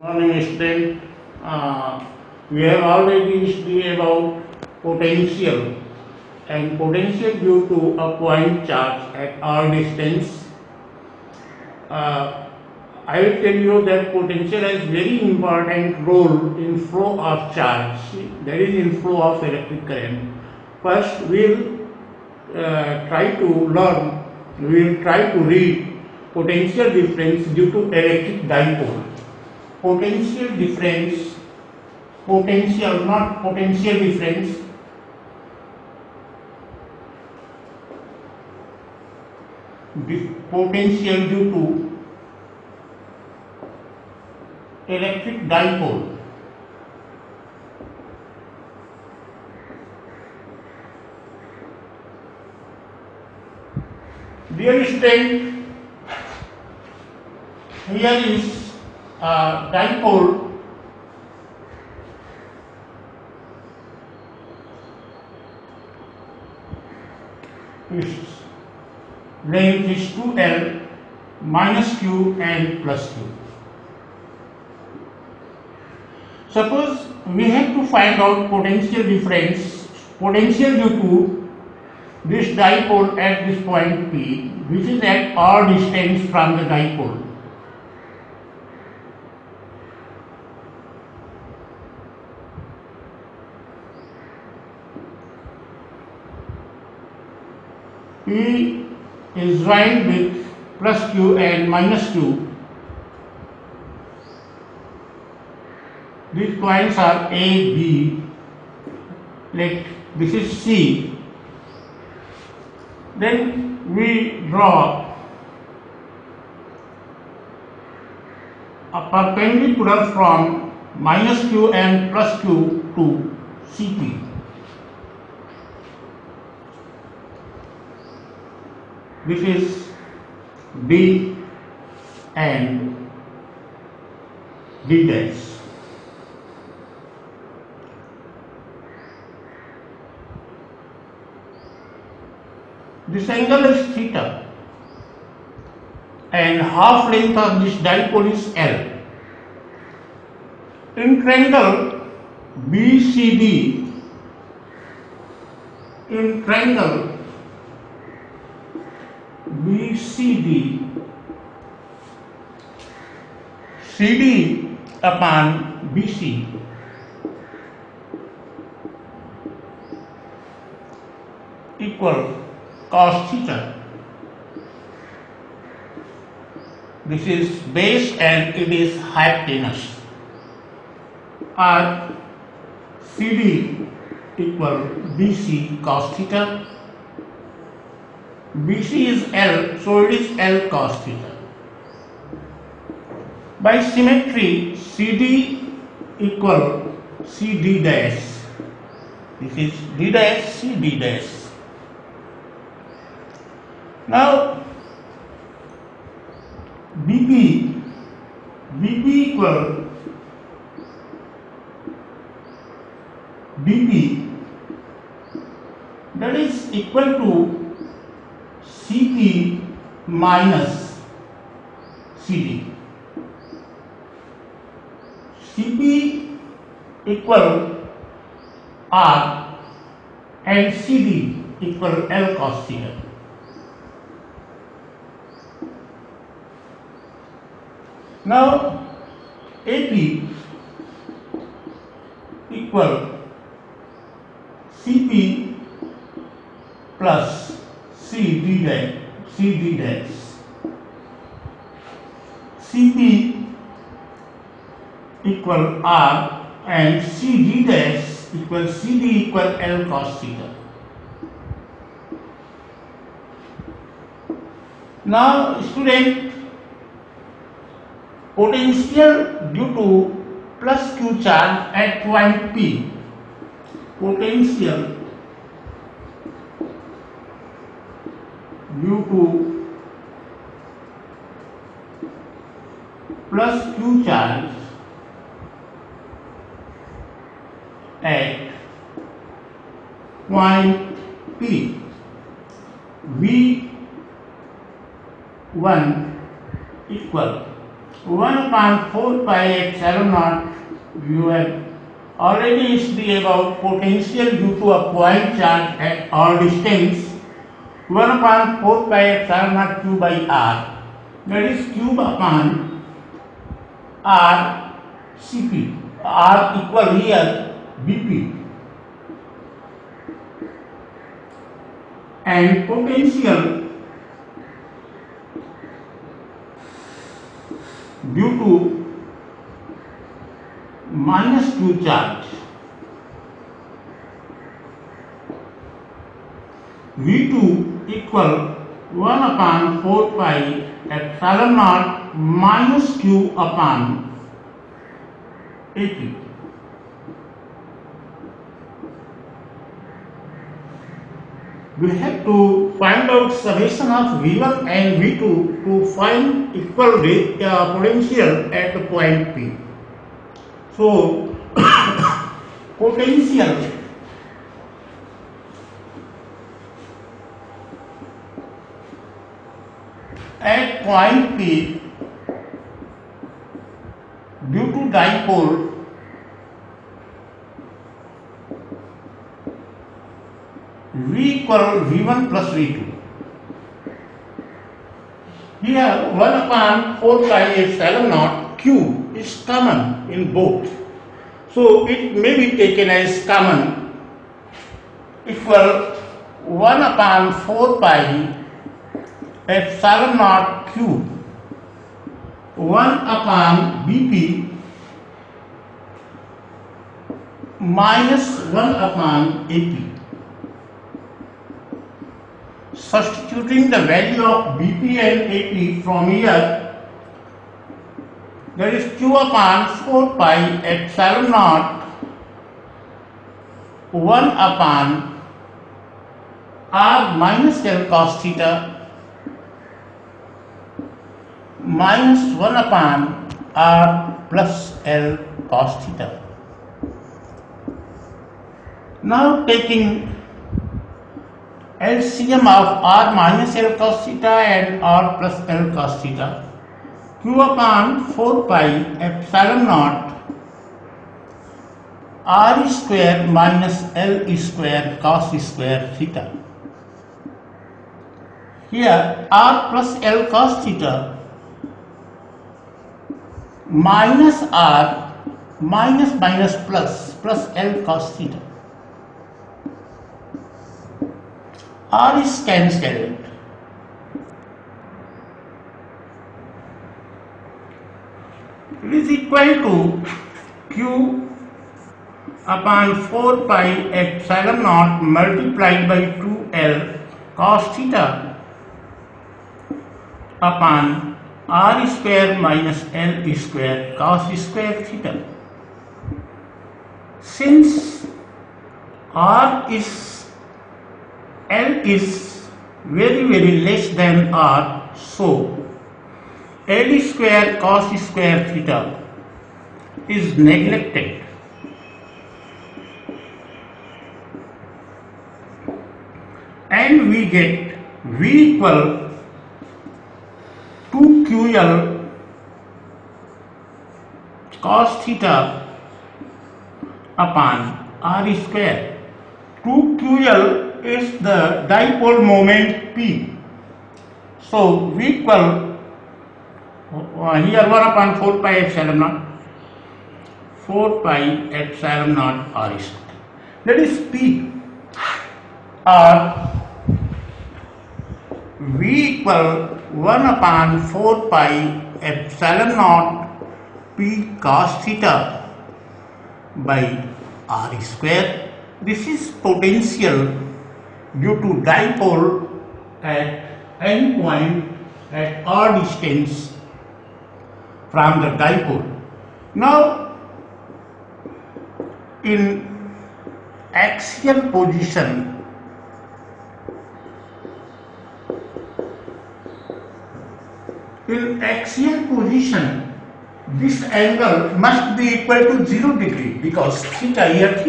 Morning student, we have already studied about potential and potential due to a point charge at r distance. Uh, I will tell you that potential has very important role in flow of charge. There is in flow of electric current. First, we will we will try to read potential difference due to electric dipole. Potential difference, potential, not potential difference, potential due to electric dipole. Dear student, here is a dipole its length is 2L minus Q and plus Q. Suppose we have to find out potential difference, potential due to this dipole at this point P, which is at r distance from the dipole. P is joined with plus Q and minus Q. These points are A, B, like this is C. Then we draw a perpendicular from minus Q and plus Q to CP. This is D and D dash. This angle is theta and half length of this dipole is L. In triangle BCD, in triangle BCD, CD upon BC equal cos theta. This is base and it is hypotenuse. Or CD equal BC cos theta. BC is L, so it is L cos theta. By symmetry, CD equal CD dash. This is D dash, CD dash. Now, BP equal BP, that is equal to CP minus CD. CP equal R and CD equal L cos theta. Now AP equal CP plus CD dash, CD dash. CP equal R and CD dash equal CD equal L cos theta. Now student, potential due to plus Q charge at point P, potential due to plus Q charge at point P, V1 equal 1 upon 4 pi epsilon naught. You have already studied about potential due to a point charge at all distance. 1 upon 4 pi epsilon naught q by r. That is cube upon r Cp. R equal here Bp. And potential due to minus q charge V2 equal 1 upon 4 pi epsilon naught minus q upon AP. We have to find out summation of V1 and V2 to find equal potential at the point P. So, potential at point P due to dipole V equal V1 plus V2. Here 1 upon 4 pi epsilon naught Q is common in both. So it may be taken as common equal 1 upon 4 pi epsilon naught Q 1 upon Bp minus 1 upon AP. Substituting the value of Bp and AP from here, there is Q upon 4 pi epsilon naught 1 upon R minus L cos theta minus 1 upon R plus L cos theta. Now taking LCM of R minus L cos theta and R plus L cos theta, Q upon 4 pi epsilon naught R square minus L square cos square theta. Here R plus L cos theta minus R minus plus L cos theta. R is cancelled. It is equal to Q upon 4 pi epsilon naught multiplied by 2L cos theta upon R square minus L square cos square theta. Since L is very less than R, so L square cos square theta is neglected. And we get V equal 2QL cos theta upon R square. 2QL is the dipole moment P. So V equal here 1 upon 4 pi epsilon naught 4 pi epsilon naught R square. That is P. Or V equal 1 upon 4 pi epsilon naught P cos theta by R square. This is potential due to dipole at any point at r distance from the dipole. Now, in axial position, this angle must be equal to 0 degree because theta if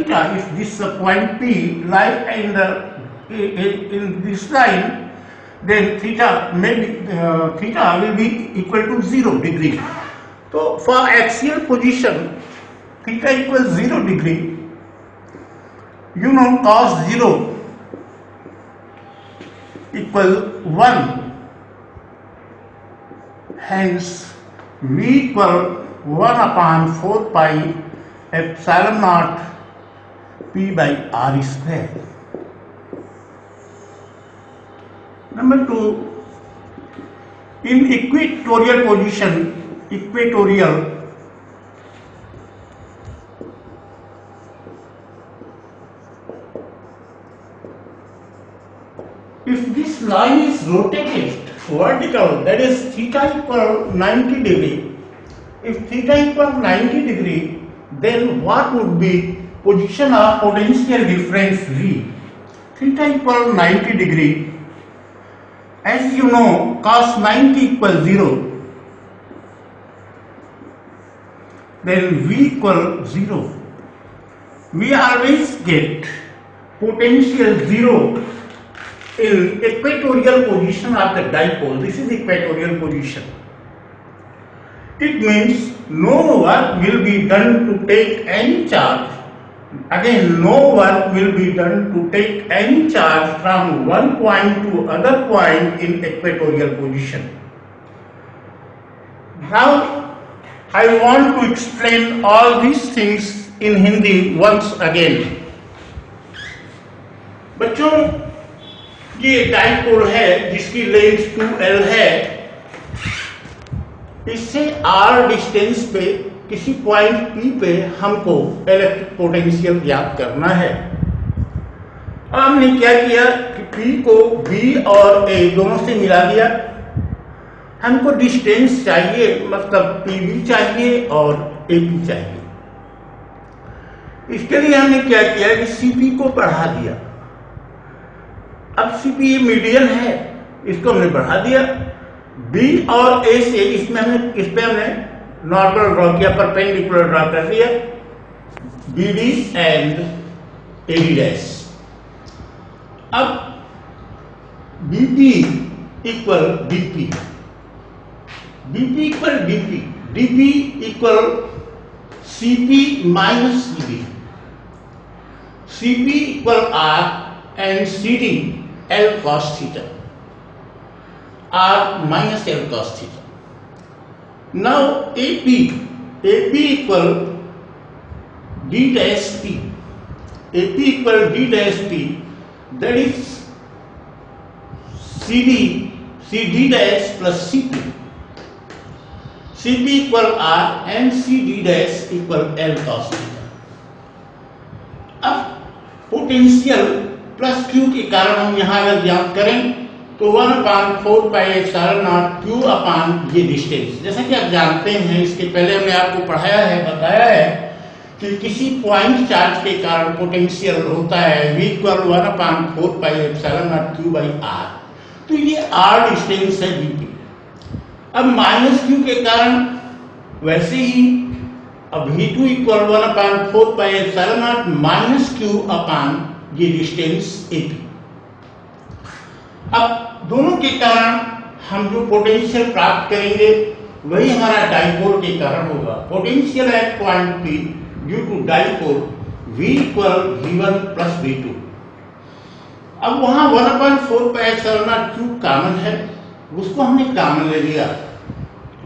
this point P lie in this line, then theta will be equal to 0 degree. तो for axial position theta equal 0 degree, you know cos 0 equal 1, hence v equal 1 upon 4 pi epsilon naught p by r square. Number 2, in equatorial position, if this line is rotated vertical, that is theta equal 90 degree, if theta equal 90 degree, then what would be position of potential difference V? Theta equal 90 degree, as you know cos 90 equal 0, then V equal 0. We always get potential 0 in equatorial position of the dipole. This is equatorial position. It means no work will be done to take any charge. Again, no work will be done to take any charge from one point to other point in equatorial position. Now, I want to explain all these things in Hindi once again. बच्चों, ये dipole है जिसकी length 2L है। इससे R distance पे किसी point P पे हमको इलेक्ट्रिक पोटेंशियल ज्ञात करना है। अब हमने क्या किया कि P को B और A दोनों से मिला दिया। हमको डिस्टेंस चाहिए, मतलब PB चाहिए और AP चाहिए। इसके लिए हमने क्या किया कि CP को बढ़ा दिया। अब CP ये मीडियन है, इसको हमने बढ़ा दिया। B और A से इस पे हमने नॉर्मल ड्रॉ किया, परपेंडिकुलर ड्रॉ कर दिया, BD एंड AD डैश। अब BP equal DP, BP equal DP, DP equal CP minus CB, CP equal R and CD L cos theta, R minus L cos theta. Now AP equal D dash P, AP equal D dash P, that is CD dash plus CP, CP equal R and CD dash equal L cos theta. अब potential plus Q के कारण हम यहाँ अगर ज्ञात करें तो 1/4 pi epsilon naught Q अपान ये डिस्टेंस। जैसा कि आप जानते हैं, इसके पहले हमने आपको पढ़ाया है, बताया है कि किसी पॉइंट चार्ज के कारण पोटेंशियल होता है V equal 1/4 pi epsilon naught Q by R। तो ये R डिस्टेंस है VP। अब माइनस Q के कारण वैसे ही अब V2 equal 1/4 pi epsilon not minus Q अपान ये डिस्टेंस AP। अब दोनों के कारण हम जो पोटेंशियल प्राप्त करेंगे वही हमारा डाइपोल के कारण होगा। Potential at point P due to dipole V equal V1 plus V2। अब वहां 1/4 pi epsilon naught Q common है, उसको हमने कॉमन ले लिया।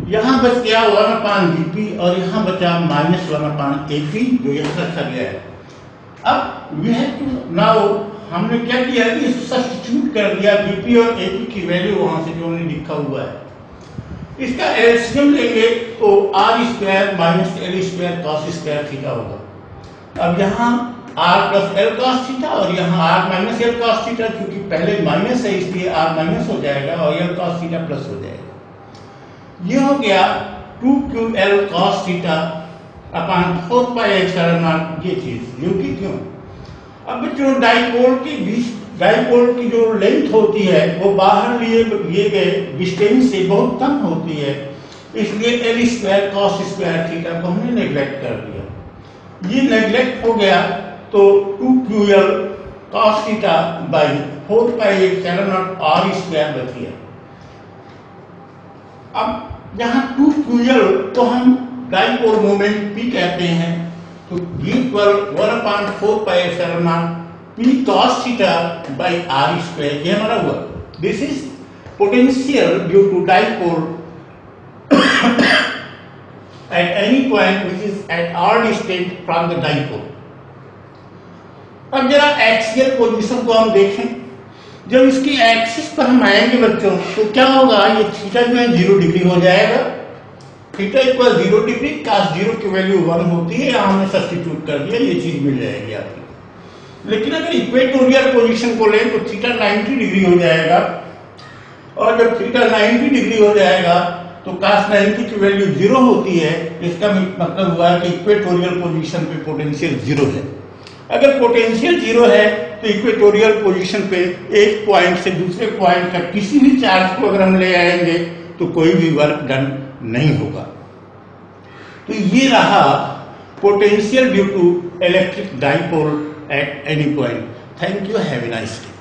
यहां बच गया 1/VP और यहां बचा -1/AP जो यहां रखा गया है। अब we have to now हमने क्या किया कि सब्स्टिट्यूट कर दिया VP और AP की वैल्यू वहां से जो हमने लिखा हुआ है। इसका एलसीएम लेंगे तो R² minus L² cos square theta होगा। अब यहाँ R plus L cos theta और यहाँ R minus L cos theta, क्योंकि पहले माइनस है इसलिए R माइनस हो जाएगा और L cos थीटा प्लस हो जाएगा। ये हो गया 2QL cos theta upon 4 pi epsilon not ये चीज, क्योंकि क्यों अब जो डाइपोल की जो लेंथ होती है वो बाहर लिए गए डिस्टेंस से बहुत कम होती है, इसलिए L² cos स्क्वायर थीटा को हमने नेग्लेक्ट कर दिया। ये नेग्लेक्ट हो गया तो 2QL cos theta by 4 pi epsilon not R² बच गया। अब जहां टू फ्यूजल को हम डाइपोल मोमेंट P कहते हैं, तो D12 1/4 pi epsilon naught P cos theta by R square, ये हमारा हुआ। This is potential due to dipole at any point which is at r distance from the dipole। अब जरा एक्सियल पोजीशन को हम देखें, जब इसकी एक्सिस पर हम आएंगे बच्चों तो क्या होगा, ये थीटा जो है 0 डिग्री हो जाएगा। थीटा इक्वल 0 डिग्री, cos 0 की वैल्यू 1 होती है, यहाँ हमने सब्स्टिट्यूट कर दिया, ये चीज मिल जाएगी आपकी। लेकिन अगर इक्वेटोरियल पोजीशन को लें तो थीटा 90 डिग्री हो जाएगा, और जब थीटा 90 डिग्री हो जाएगा तो cos 90 की वैल्यू 0 होती है। इसका मतलब हुआ कि इक्वेटोरियल पोजीशन पे पोटेंशियल 0 है। अगर पोटेंशियल 0 है तो इक्वेटोरियल पोजीशन पे एक पॉइंट से दूसरे पॉइंट तक किसी भी चार्ज को अगर हम ले आएंगे तो कोई भी वर्क डन नहीं होगा। तो ये रहा potential due to electric dipole at any point. Thank you, have a nice day.